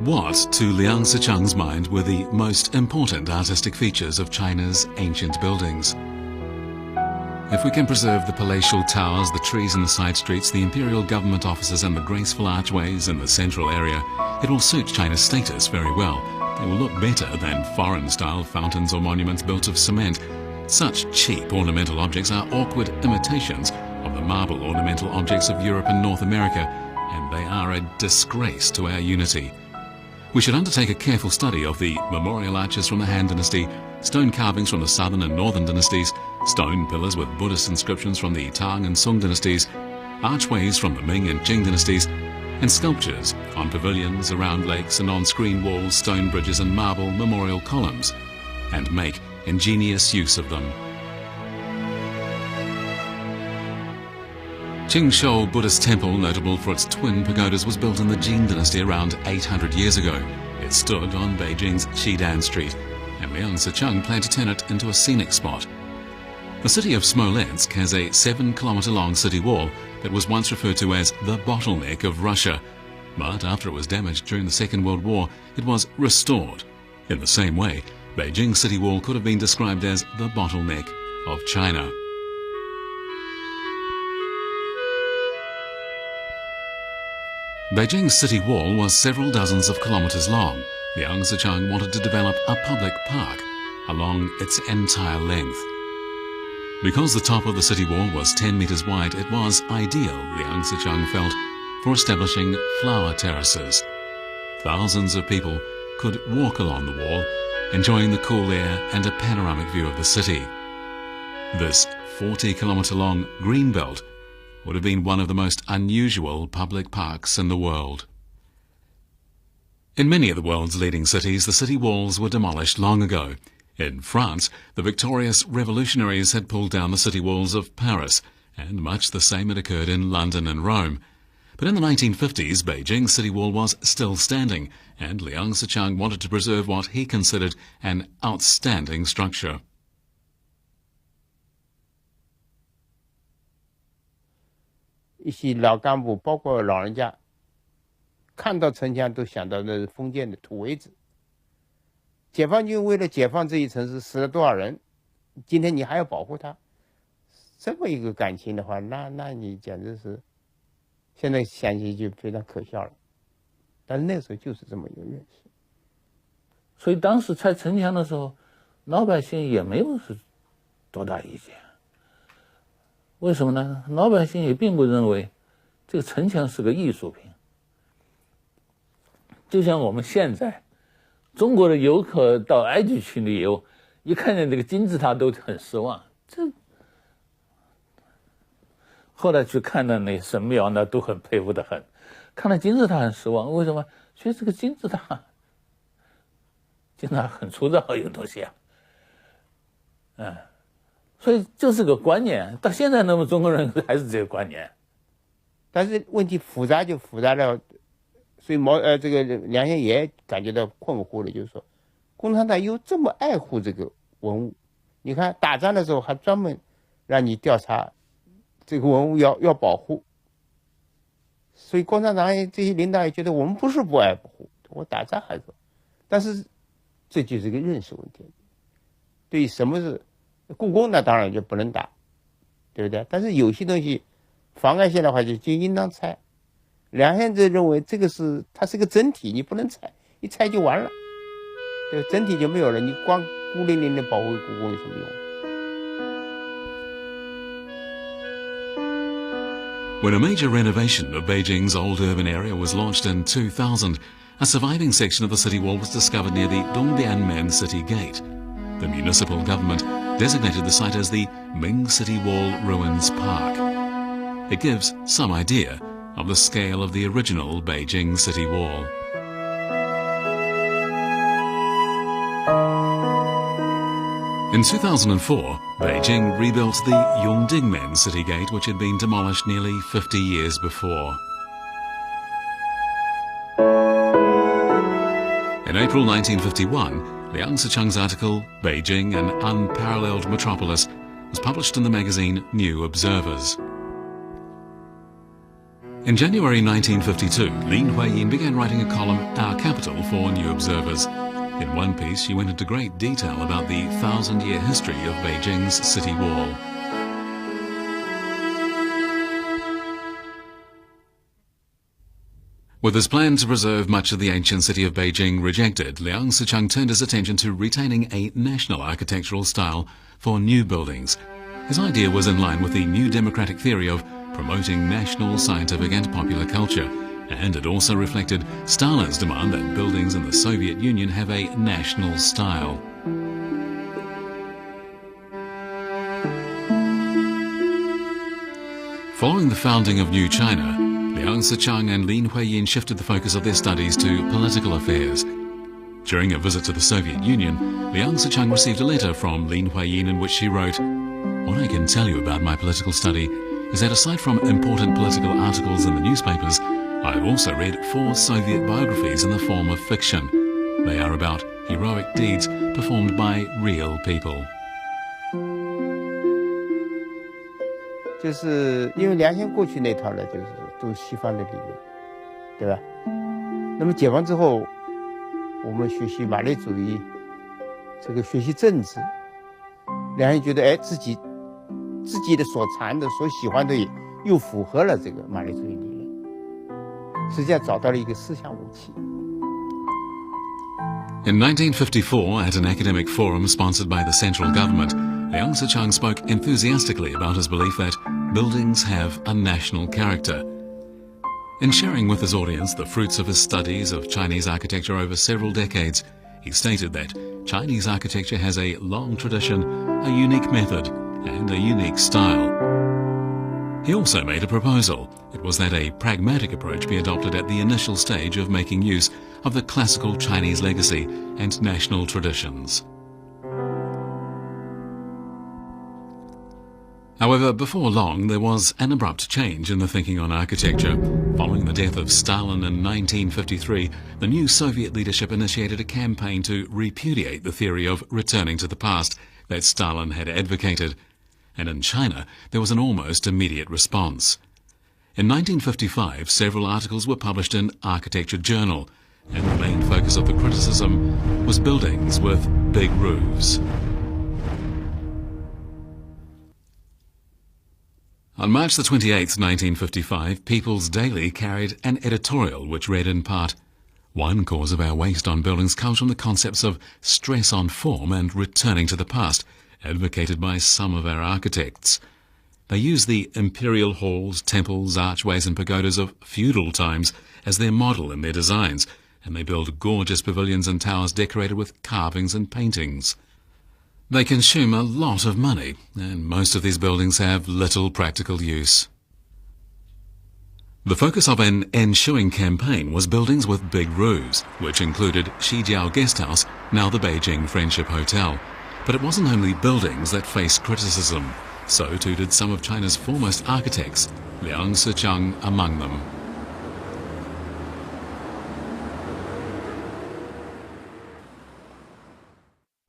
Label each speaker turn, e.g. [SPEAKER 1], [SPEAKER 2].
[SPEAKER 1] What, to Liang Sicheng's mind, were the most important artistic features of China's ancient buildings? If we can preserve the palatial towers, the trees in the side streets, the imperial government offices and the graceful archways in the central area, it will suit China's status very well. They will look better than foreign-style fountains or monuments built of cement. Such cheap ornamental objects are awkward imitations of the marble ornamental objects of Europe and North America, and they are a disgrace to our unity. We should undertake a careful study of the memorial arches from the Han Dynasty, stone carvings from the Southern and Northern dynasties, stone pillars with Buddhist inscriptions from the Tang and Song dynasties, archways from the Ming and Qing dynasties, and sculptures on pavilions, around lakes and on screen walls, stone bridges and marble memorial columns, and make ingenious use of them. Qingshou Buddhist Temple, notable for its twin pagodas, was built in the Jin dynasty around 800 years ago. It stood on Beijing's Xidan Street, and Liang Sicheng planned to turn it into a scenic spot. The city of Smolensk has a 7-kilometer-long city wall that was once referred to as the bottleneck of Russia, but after it was damaged during the Second World War, it was restored. In the same way, Beijing's city wall could have been described as the bottleneck of China. Beijing's city wall was several dozens of kilometers long. Liang Sicheng wanted to develop a public park along its entire length. Because the top of the city wall was 10 meters wide, it was ideal, Liang Sicheng felt, for establishing flower terraces. Thousands of people could walk along the wall, enjoying the cool air and a panoramic view of the city. This 40-kilometer-long green belt would have been one of the most unusual public parks in the world. In many of the world's leading cities, the city walls were demolished long ago. In France, the victorious revolutionaries had pulled down the city walls of Paris, and much the same had occurred in London and Rome. But in the 1950s, Beijing's city wall was still standing, and Liang Sicheng wanted to preserve what he considered an outstanding structure.
[SPEAKER 2] 一些老干部，包括老人家，看到城墙都想到那是封建的土围子。解放军为了解放这一城市死了多少人，今天你还要保护他，这么一个感情的话，那你简直是，现在想起就非常可笑了。但是那时候就是这么一个认识。
[SPEAKER 3] 所以当时拆城墙的时候，老百姓也没有是多大意见。 为什么呢？老百姓也并不认为这个城墙是个艺术品。就像我们现在，中国的游客到埃及去旅游，一看见这个金字塔都很失望。后来去看到那神庙，那都很佩服得很。看到金字塔很失望，为什么？觉得这个金字塔很粗糙，有东西啊，所以就是个观念，到现在那么中国人还是这个观念。
[SPEAKER 2] 但是问题复杂就复杂了，所以这个梁先也感觉到困惑了，就是说，共产党又这么爱护这个文物，你看打仗的时候还专门让你调查这个文物要保护，所以共产党这些领导也觉得我们不是不爱保护，我打仗还是，但是这就是个认识问题。对于什么是故宫呢，当然就不能打，对不对？但是有些东西妨碍性的话就应当拆。梁先生认为这个它是个整体，你不能拆，一拆就完了，对，整体就没有了，你光孤零零的保护故宫有什么用？
[SPEAKER 1] When a major renovation of Beijing's old urban area was launched in 2000, a surviving section of the city wall was discovered near the Dongdianmen City Gate. The municipal government designated the site as the Ming City Wall Ruins Park. It gives some idea of the scale of the original Beijing city wall. In 2004, Beijing rebuilt the Yongdingmen City Gate, which had been demolished nearly 50 years before. In April 1951, Liang Sicheng's article, Beijing, an Unparalleled Metropolis, was published in the magazine New Observers. In January 1952, Lin Huiyin began writing a column, Our Capital, for New Observers. In one piece, she went into great detail about the 1,000-year history of Beijing's city wall. With his plan to preserve much of the ancient city of Beijing rejected, Liang Sicheng turned his attention to retaining a national architectural style for new buildings. His idea was in line with the new democratic theory of promoting national, scientific and popular culture, and it also reflected Stalin's demand that buildings in the Soviet Union have a national style. Following the founding of New China, Liang Sicheng and Lin Huiyin shifted the focus of their studies to political affairs. During a visit to the Soviet Union, Liang Sicheng received a letter from Lin Huiyin in which she wrote, "What I can tell you about my political study is that aside from important political articles in the newspapers, I have also read 4 Soviet biographies in the form of fiction. They are about heroic deeds performed by real people."
[SPEAKER 2] 就是因为良先过去那套呢，就是都是西方的理论，对吧？那么解放之后，我们学习马列主义，这个学习政治，良先觉得，哎，自己的所长的、所喜欢的又符合了这个马列主义理论，实际上找到了一个思想武器。
[SPEAKER 1] In 1954, at an academic forum sponsored by the central government, Liang Sicheng spoke enthusiastically about his belief that buildings have a national character. In sharing with his audience the fruits of his studies of Chinese architecture over several decades, he stated that Chinese architecture has a long tradition, a unique method, and a unique style. He also made a proposal. It was that a pragmatic approach be adopted at the initial stage of making use of the classical Chinese legacy and national traditions. However, before long, there was an abrupt change in the thinking on architecture. Following the death of Stalin in 1953, the new Soviet leadership initiated a campaign to repudiate the theory of returning to the past that Stalin had advocated. And in China, there was an almost immediate response. In 1955, several articles were published in Architecture Journal, and the main focus of the criticism was buildings with big roofs. On March the 28th, 1955, People's Daily carried an editorial which read in part, "One cause of our waste on buildings comes from the concepts of stress on form and returning to the past, advocated by some of our architects. They use the imperial halls, temples, archways and pagodas of feudal times as their model in their designs, and they build gorgeous pavilions and towers decorated with carvings and paintings. They consume a lot of money, and most of these buildings have little practical use." The focus of an ensuing campaign was buildings with big roofs, which included Shijiao Guest House, now the Beijing Friendship Hotel. But it wasn't only buildings that faced criticism. So too did some of China's foremost architects, Liang Sicheng among them.